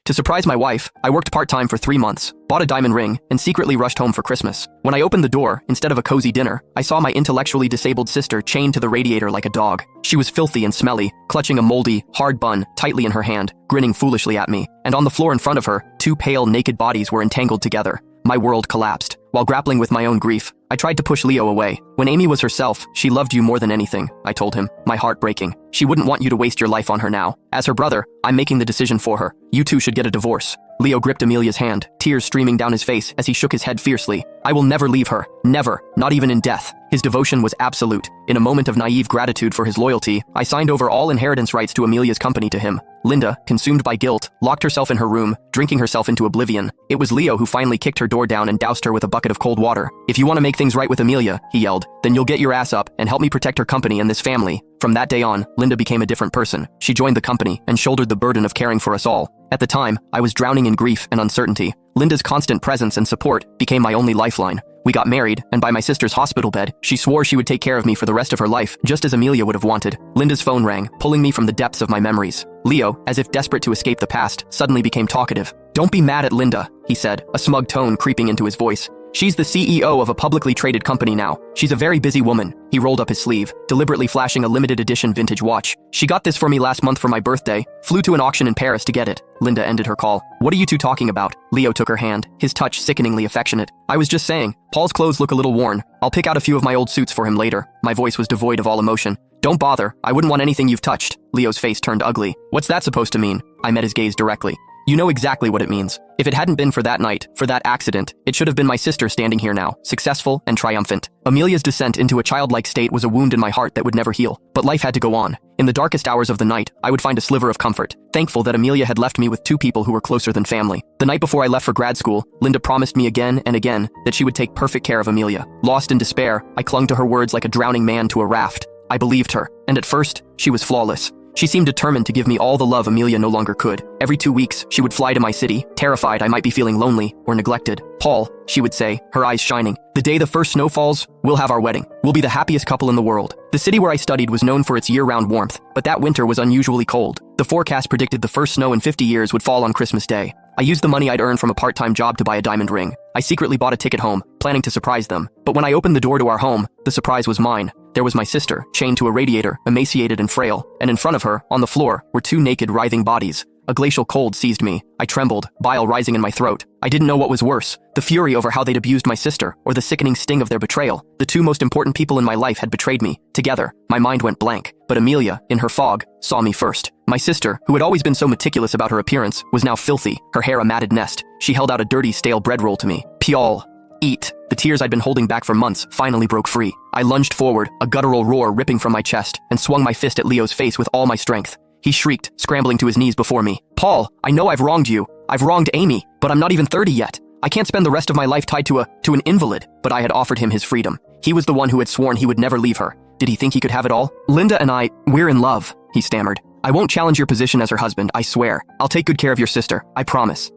To surprise my wife, I worked part-time for 3 months, bought a diamond ring, and secretly rushed home for Christmas. When I opened the door, instead of a cozy dinner, I saw my intellectually disabled sister chained to the radiator like a dog. She was filthy and smelly, clutching a moldy, hard bun tightly in her hand, grinning foolishly at me. And on the floor in front of her, 2 pale, naked bodies were entangled together. My world collapsed. While grappling with my own grief, I tried to push Leo away. When Amy was herself, she loved you more than anything, I told him, my heart breaking. She wouldn't want you to waste your life on her now. As her brother, I'm making the decision for her. You two should get a divorce. Leo gripped Amelia's hand, tears streaming down his face as he shook his head fiercely. I will never leave her. Never. Not even in death. His devotion was absolute. In a moment of naive gratitude for his loyalty, I signed over all inheritance rights to Amelia's company to him. Linda, consumed by guilt, locked herself in her room, drinking herself into oblivion. It was Leo who finally kicked her door down and doused her with a bucket of cold water. If you want to make things right with Amelia, he yelled, then you'll get your ass up and help me protect her company and this family. From that day on, Linda became a different person. She joined the company and shouldered the burden of caring for us all. At the time, I was drowning in grief and uncertainty. Linda's constant presence and support became my only lifeline. We got married, and by my sister's hospital bed, she swore she would take care of me for the rest of her life, just as Amelia would have wanted. Linda's phone rang, pulling me from the depths of my memories. Leo, as if desperate to escape the past, suddenly became talkative. Don't be mad at Linda, he said, a smug tone creeping into his voice. She's the CEO of a publicly traded company now. She's a very busy woman. He rolled up his sleeve, deliberately flashing a limited edition vintage watch. She got this for me last month for my birthday. Flew to an auction in Paris to get it. Linda ended her call. What are you two talking about? Leo took her hand, his touch sickeningly affectionate. I was just saying, Paul's clothes look a little worn. I'll pick out a few of my old suits for him later. My voice was devoid of all emotion. Don't bother. I wouldn't want anything you've touched. Leo's face turned ugly. What's that supposed to mean? I met his gaze directly. You know exactly what it means. If it hadn't been for that night, for that accident, it should have been my sister standing here now, successful and triumphant. Amelia's descent into a childlike state was a wound in my heart that would never heal. But life had to go on. In the darkest hours of the night, I would find a sliver of comfort, thankful that Amelia had left me with 2 people who were closer than family. The night before I left for grad school, Linda promised me again and again that she would take perfect care of Amelia. Lost in despair, I clung to her words like a drowning man to a raft. I believed her, and at first, she was flawless. She seemed determined to give me all the love Amelia no longer could. Every 2 weeks, she would fly to my city, terrified I might be feeling lonely or neglected. Paul, she would say, her eyes shining. The day the first snow falls, we'll have our wedding. We'll be the happiest couple in the world. The city where I studied was known for its year-round warmth, but that winter was unusually cold. The forecast predicted the first snow in 50 years would fall on Christmas Day. I used the money I'd earned from a part-time job to buy a diamond ring. I secretly bought a ticket home, planning to surprise them. But when I opened the door to our home, the surprise was mine. There was my sister, chained to a radiator, emaciated and frail, and in front of her, on the floor, were 2 naked, writhing bodies. A glacial cold seized me. I trembled, bile rising in my throat. I didn't know what was worse, the fury over how they'd abused my sister, or the sickening sting of their betrayal. The 2 most important people in my life had betrayed me. Together, my mind went blank. But Amelia, in her fog, saw me first. My sister, who had always been so meticulous about her appearance, was now filthy, her hair a matted nest. She held out a dirty, stale bread roll to me. Piol. Eat. The tears I'd been holding back for months finally broke free. I lunged forward, a guttural roar ripping from my chest, and swung my fist at Leo's face with all my strength. He shrieked, scrambling to his knees before me. Paul, I know I've wronged you. I've wronged Amy, but I'm not even 30 yet. I can't spend the rest of my life tied to an invalid. But I had offered him his freedom. He was the one who had sworn he would never leave her. Did he think he could have it all? Linda and we're in love, he stammered. I won't challenge your position as her husband, I swear. I'll take good care of your sister, I promise.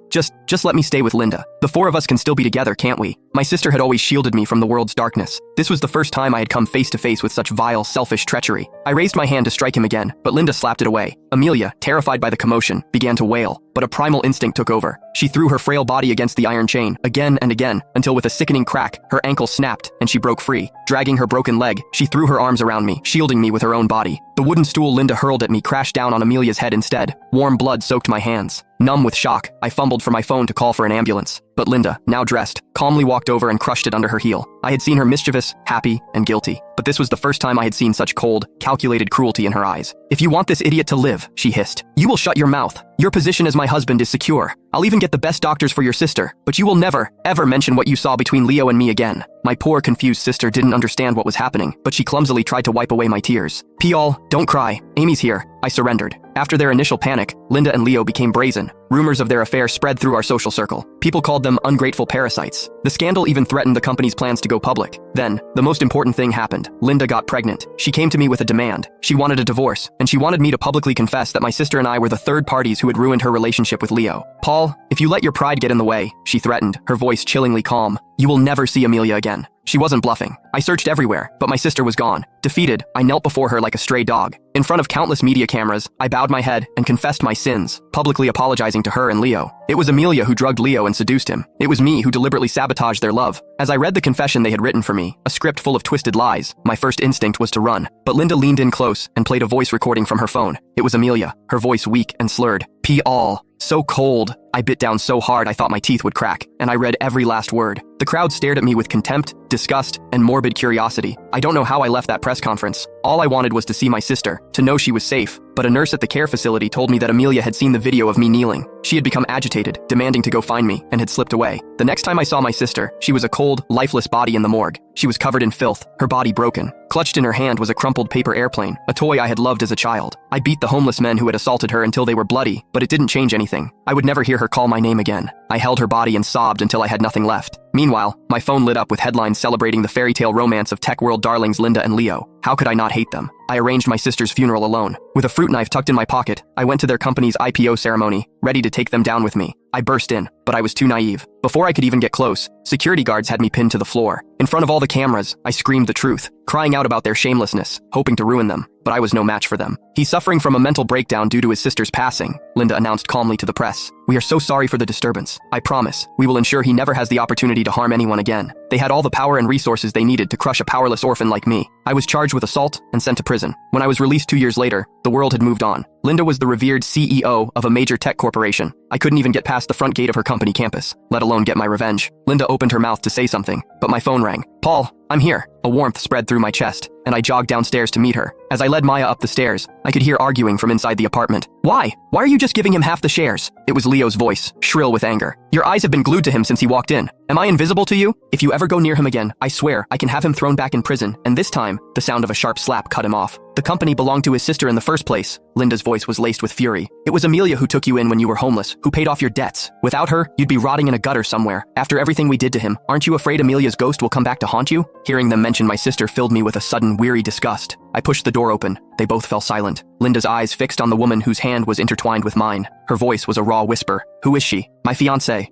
Just let me stay with Linda. The 4 of us can still be together, can't we? My sister had always shielded me from the world's darkness. This was the first time I had come face to face with such vile, selfish treachery. I raised my hand to strike him again, but Linda slapped it away. Amelia, terrified by the commotion, began to wail, but a primal instinct took over. She threw her frail body against the iron chain, again and again, until with a sickening crack, her ankle snapped, and she broke free. Dragging her broken leg, she threw her arms around me, shielding me with her own body. The wooden stool Linda hurled at me crashed down on Amelia's head instead. Warm blood soaked my hands. Numb with shock, I fumbled for my phone to call for an ambulance. But Linda, now dressed, calmly walked over and crushed it under her heel. I had seen her mischievous, happy, and guilty. But this was the first time I had seen such cold, calculated cruelty in her eyes. If you want this idiot to live, she hissed, you will shut your mouth. Your position as my husband is secure. I'll even get the best doctors for your sister, but you will never, ever mention what you saw between Leo and me again. My poor, confused sister didn't understand what was happening, but she clumsily tried to wipe away my tears. Piol, don't cry. Amy's here. I surrendered. After their initial panic, Linda and Leo became brazen. Rumors of their affair spread through our social circle. People called them ungrateful parasites. The scandal even threatened the company's plans to go public. Then, the most important thing happened. Linda got pregnant. She came to me with a demand. She wanted a divorce, and she wanted me to publicly confess that my sister and I were the third parties who had ruined her relationship with Leo. Paul, if you let your pride get in the way, she threatened, her voice chillingly calm, "You will never see Amelia again." She wasn't bluffing. I searched everywhere, but my sister was gone. Defeated, I knelt before her like a stray dog. In front of countless media cameras, I bowed my head and confessed my sins, publicly apologizing to her and Leo. It was Amelia who drugged Leo and seduced him. It was me who deliberately sabotaged their love. As I read the confession they had written for me, a script full of twisted lies, my first instinct was to run. But Linda leaned in close and played a voice recording from her phone. It was Amelia, her voice weak and slurred. "P.all. So cold." I bit down so hard I thought my teeth would crack, and I read every last word. The crowd stared at me with contempt, disgust, and morbid curiosity. I don't know how I left that press conference. All I wanted was to see my sister, to know she was safe. But a nurse at the care facility told me that Amelia had seen the video of me kneeling. She had become agitated, demanding to go find me, and had slipped away. The next time I saw my sister, she was a cold, lifeless body in the morgue. She was covered in filth, her body broken. Clutched in her hand was a crumpled paper airplane, a toy I had loved as a child. I beat the homeless men who had assaulted her until they were bloody, but it didn't change anything. I would never hear her call my name again. I held her body and sobbed until I had nothing left. Meanwhile, my phone lit up with headlines celebrating the fairy tale romance of tech world darlings Linda and Leo. How could I not hate them? I arranged my sister's funeral alone. With a fruit knife tucked in my pocket, I went to their company's IPO ceremony, ready to take them down with me. I burst in, but I was too naive. Before I could even get close, security guards had me pinned to the floor. In front of all the cameras, I screamed the truth, crying out about their shamelessness, hoping to ruin them. But I was no match for them. "He's suffering from a mental breakdown due to his sister's passing," Linda announced calmly to the press. "We are so sorry for the disturbance. I promise, we will ensure he never has the opportunity to harm anyone again." They had all the power and resources they needed to crush a powerless orphan like me. I was charged with assault and sent to prison. When I was released 2 years later, the world had moved on. Linda was the revered CEO of a major tech corporation. I couldn't even get past the front gate of her company campus, let alone get my revenge. Linda opened her mouth to say something, but my phone rang. "Paul, I'm here." A warmth spread through my chest, and I jogged downstairs to meet her. As I led Maya up the stairs, I could hear arguing from inside the apartment. Why are you just giving him half the shares?" It was Leo's voice, shrill with anger. "Your eyes have been glued to him since he walked in. Am I invisible to you? If you ever go near him again, I swear I can have him thrown back in prison." And this time, the sound of a sharp slap cut him off. "The company belonged to his sister in the first place." Linda's voice was laced with fury. "It was Amelia who took you in when you were homeless, who paid off your debts. Without her, you'd be rotting in a gutter somewhere. After everything we did to him, aren't you afraid Amelia's ghost will come back to haunt you?" Hearing them mention my sister filled me with a sudden, weary disgust. I pushed the door open. They both fell silent. Linda's eyes fixed on the woman whose hand was intertwined with mine. Her voice was a raw whisper. "Who is she?" "My fiancée."